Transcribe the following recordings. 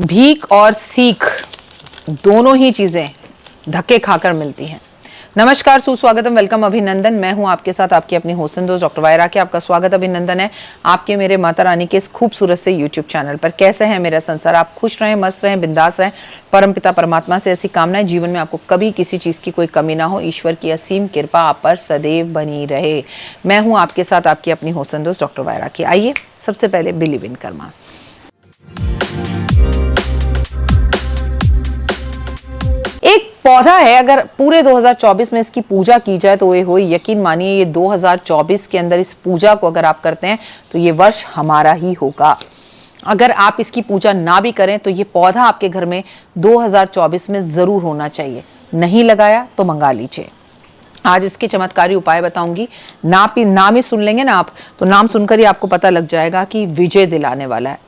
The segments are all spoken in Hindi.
भीख और सीख दोनों ही चीजें धक्के खाकर मिलती हैं। नमस्कार, सुस्वागतम, वेलकम, अभिनंदन। मैं हूं आपके साथ आपकी अपनी होसन दोस्त डॉक्टर वायरा के। आपका स्वागत अभिनंदन है आपके मेरे माता रानी के इस खूबसूरत से यूट्यूब चैनल पर। कैसे हैं मेरा संसार? आप खुश रहें, मस्त रहें, बिंदास रहें। परमपिता परमात्मा से ऐसी कामनाएं जीवन में आपको कभी किसी चीज की कोई कमी ना हो। ईश्वर की असीम कृपा आप पर सदैव बनी रहे। मैं हूं आपके साथ आपकी अपनी होसन दोस्त डॉक्टर वायरा की। आइए सबसे पहले बिलीव इन कर्मा। एक पौधा है, अगर पूरे 2024 में इसकी पूजा की जाए तो ये हो, यकीन मानिए ये 2024 के अंदर इस पूजा को अगर आप करते हैं तो ये वर्ष हमारा ही होगा। अगर आप इसकी पूजा ना भी करें तो ये पौधा आपके घर में 2024 में जरूर होना चाहिए। नहीं लगाया तो मंगा लीजिए। आज इसके चमत्कारी उपाय बताऊंगी। नाम ही सुन लेंगे ना आप, तो नाम सुनकर ही आपको पता लग जाएगा कि विजय दिलाने वाला है।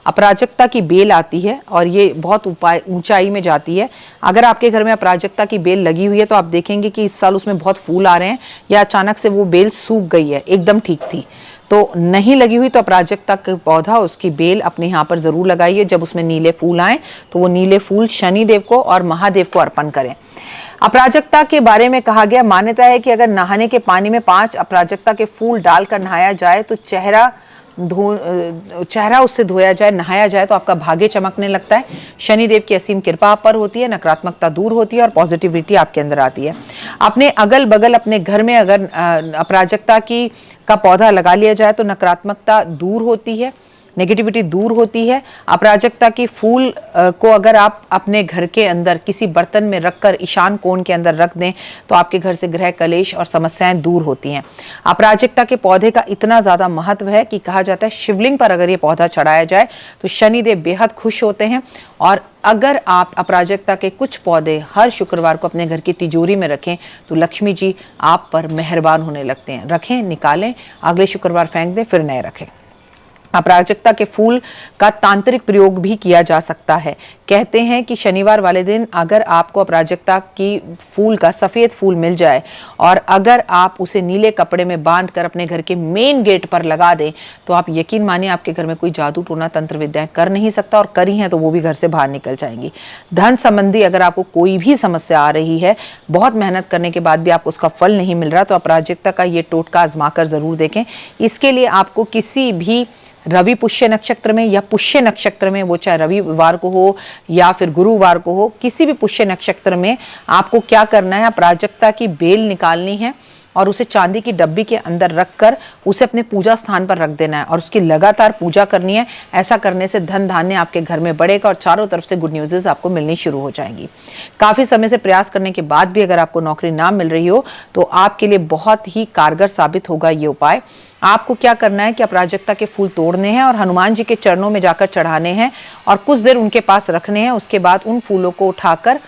अपराजिकता की बेल आती है और ये बहुत ऊंचाई में जाती है। अगर आपके घर में अपराजिकता की बेल लगी हुई है तो आप देखेंगे कि इस साल उसमें बहुत फूल आ रहे हैं, या अचानक से वो बेल सूख गई है, एकदम ठीक थी। तो नहीं लगी हुई तो अपराजिकता का पौधा, उसकी बेल अपने यहाँ पर जरूर लगाइए। जब उसमें नीले फूल आए तो वो नीले फूल शनि देव को और महादेव को अर्पण करें। अपराजिकता के बारे में कहा गया, मान्यता है कि अगर नहाने के पानी में 5 अपराजिकता के फूल डालकर नहाया जाए तो चेहरा उससे धोया जाए, नहाया जाए तो आपका भाग्य चमकने लगता है। शनि देव की असीम कृपा आप पर होती है, नकारात्मकता दूर होती है और पॉजिटिविटी आपके अंदर आती है। अपने अगल बगल अपने घर में अगर अपराजिकता का पौधा लगा लिया जाए तो नकारात्मकता दूर होती है, नेगेटिविटी दूर होती है। अपराजिकता की फूल को अगर आप अपने घर के अंदर किसी बर्तन में रखकर ईशान कोण के अंदर रख दें तो आपके घर से ग्रह कलेश और समस्याएं दूर होती हैं। अपराजिकता के पौधे का इतना ज्यादा महत्व है कि कहा जाता है शिवलिंग पर अगर ये पौधा चढ़ाया जाए तो शनिदेव बेहद खुश होते हैं। और अगर आप अपराजिकता के कुछ पौधे हर शुक्रवार को अपने घर की तिजोरी में रखें तो लक्ष्मी जी आप पर मेहरबान होने लगते हैं। रखें, निकालें, अगले शुक्रवार फेंक दें, फिर नए रखें। अपराजिकता के फूल का तांत्रिक प्रयोग भी किया जा सकता है। कहते हैं कि शनिवार वाले दिन अगर आपको अपराजिकता की फूल का सफेद फूल मिल जाए और अगर आप उसे नीले कपड़े में बांधकर अपने घर के मेन गेट पर लगा दें तो आप यकीन मानिए आपके घर में कोई जादू टोना तंत्र विद्याएं कर नहीं सकता, और करी हैं तो वो भी घर से बाहर निकल जाएंगी। धन संबंधी अगर आपको कोई भी समस्या आ रही है, बहुत मेहनत करने के बाद भी आपको उसका फल नहीं मिल रहा, तो अपराजिकता का ये टोटका आजमाकर जरूर देखें। इसके लिए आपको किसी भी रवि पुष्य नक्षत्र में या पुष्य नक्षत्र में, वो चाहे रविवार को हो या फिर गुरुवार को हो, किसी भी पुष्य नक्षत्र में आपको क्या करना है, अपराजिकता की बेल निकालनी है और उसे चांदी की डब्बी के अंदर रखकर उसे अपने पूजा स्थान पर रख देना है और उसकी लगातार पूजा करनी है। ऐसा करने से धन धान्य आपके घर में बढ़ेगा और चारों तरफ से गुड न्यूज़ आपको मिलनी शुरू हो जाएंगी। काफी समय से प्रयास करने के बाद भी अगर आपको नौकरी ना मिल रही हो तो आपके लिए बहुत ही कारगर साबित होगा ये उपाय। आपको क्या करना है कि अपराजिकता के फूल तोड़ने हैं और हनुमान जी के चरणों में जाकर चढ़ाने हैं और कुछ देर उनके पास रखने हैं। उसके बाद उन फूलों को उठाकर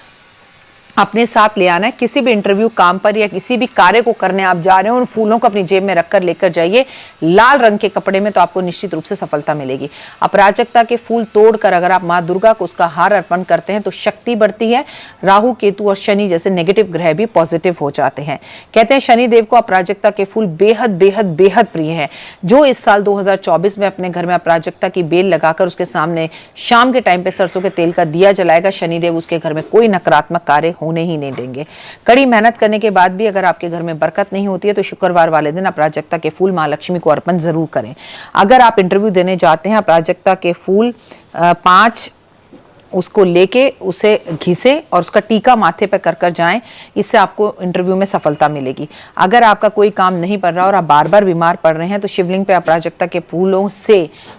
अपने साथ ले आना है। किसी भी इंटरव्यू, काम पर या किसी भी कार्य को करने आप जा रहे हो, उन फूलों को अपनी जेब में रखकर लेकर जाइए, लाल रंग के कपड़े में, तो आपको निश्चित रूप से सफलता मिलेगी। अपराजिकता के फूल तोड़कर अगर आप माँ दुर्गा को उसका हार अर्पण करते हैं तो शक्ति बढ़ती है। राहु, केतु और शनि जैसे नेगेटिव ग्रह भी पॉजिटिव हो जाते हैं। कहते हैं शनि देव को अपराजिकता के फूल बेहद बेहद बेहद प्रिय है। जो इस साल 2024 में अपने घर में अपराजिकता की बेल लगाकर उसके सामने शाम के टाइम पे सरसों के तेल का दिया जलाएगा, शनिदेव उसके घर में कोई नकारात्मक कार्य होने ही नहीं देंगे। कड़ी मेहनत करने के बाद भी अगर आपके घर में बरकत नहीं होती है तो शुक्रवार वाले दिन अपराजिकता के फूल मां लक्ष्मी को अर्पण जरूर करें। अगर आप इंटरव्यू देने जाते हैं, अपराजिकता के फूल 5 उसको लेके उसे घिसे और उसका टीका माथे पे कर जाएं। इससे आपको इंटरव्यू में सफलता मिलेगी। अगर आपका कोई काम नहीं पड़ रहा और आप बार बार बीमार पड़ रहे हैं तो शिवलिंग पे अपराजिकता के फूलों से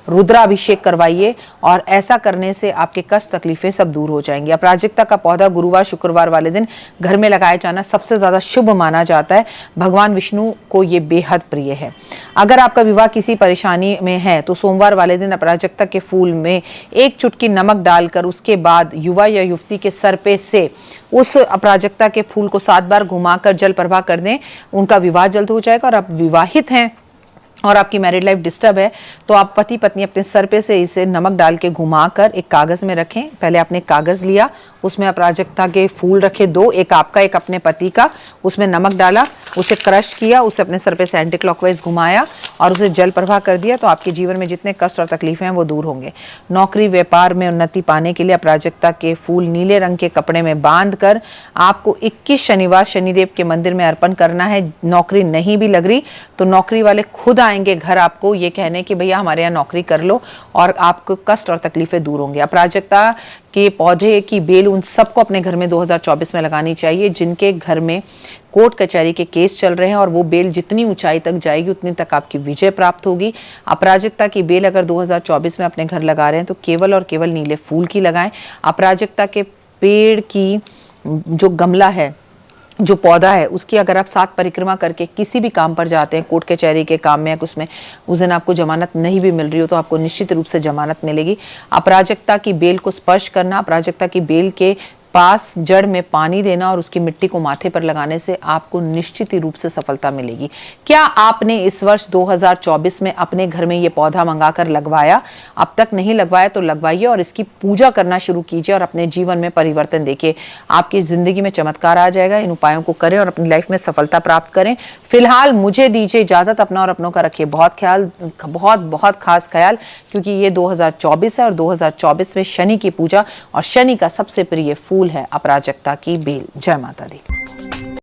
रुद्राभिषेक करवाइए और ऐसा करने से आपके कष्ट तकलीफें सब दूर हो जाएंगी। अपराजिकता का पौधा गुरुवार शुक्रवार वाले दिन घर में लगाया जाना सबसे ज्यादा शुभ माना जाता है। भगवान विष्णु को ये बेहद प्रिय है। अगर आपका विवाह किसी परेशानी में है तो सोमवार वाले दिन अपराजिकता के फूल में 1 चुटकी नमक डालकर के बाद युवा या युवती के सर पे से उस अपराजिकता के फूल को 7 बार घुमाकर जल प्रवाह कर दें। उनका विवाह जल्द हो जाएगा। और आप विवाहित हैं और आपकी मैरिड लाइफ डिस्टर्ब है तो आप पति पत्नी अपने सर पे से इसे नमक डाल के घुमाकर एक कागज में रखें। पहले आपने कागज लिया, उसमें अपारजकता के फूल रखे 2, एक आपका एक अपने पति का, उसमें नमक डाला, उसे क्रश किया, उसे अपने सर पे से एंटी क्लॉकवाइज घुमाया और उसे जल प्रवाह कर दिया, तो आपके जीवन में जितने कष्ट और तकलीफें हैं वो दूर होंगे। नौकरी व्यापार में उन्नति पाने के लिए अपारजकता के फूल नीले रंग के कपड़े में बांध कर आपको 21 शनिवार शनिदेव के मंदिर में अर्पण करना है। नौकरी नहीं भी लग रही तो नौकरी वाले खुद आएंगे घर आपको ये कहने कि भैया हमारे यहाँ नौकरी कर लो और आपको कष्ट और तकलीफें दूर होंगे। अपारजकता के पौधे की बेल उन सबको अपने घर में 2024 में लगानी चाहिए जिनके घर में कोर्ट कचहरी के केस चल रहे हैं, और वो बेल जितनी ऊंचाई तक जाएगी उतनी तक आपकी विजय प्राप्त होगी। अपारजकता की बेल अगर 2024 में अपने घर लगा रहे हैं तो केवल और केवल नीले फूल की लगाएं। अपारजकता के पेड़ की जो गमला है, जो पौधा है, उसकी अगर आप 7 परिक्रमा करके किसी भी काम पर जाते हैं, कोर्ट कचहरी के काम में या उसमें, उस दिन आपको जमानत नहीं भी मिल रही हो तो आपको निश्चित रूप से जमानत मिलेगी। अपारजकता की बेल को स्पर्श करना, अपारजकता की बेल के पास जड़ में पानी देना और उसकी मिट्टी को माथे पर लगाने से आपको निश्चित ही रूप से सफलता मिलेगी। क्या आपने इस वर्ष 2024 में अपने घर में ये पौधा मंगाकर लगवाया? अब तक नहीं लगवाया तो लगवाइए और इसकी पूजा करना शुरू कीजिए और अपने जीवन में परिवर्तन देखिए। आपकी जिंदगी में चमत्कार आ जाएगा। इन उपायों को करें और अपनी लाइफ में सफलता प्राप्त करें। फिलहाल मुझे दीजिए इजाजत। अपना और अपनों का रखिए बहुत ख्याल, बहुत बहुत खास ख्याल, क्योंकि ये 2024 है और 2024 में शनि की पूजा और शनि का सबसे प्रिय फूल है अपारजकता की बेल। जय माता दी।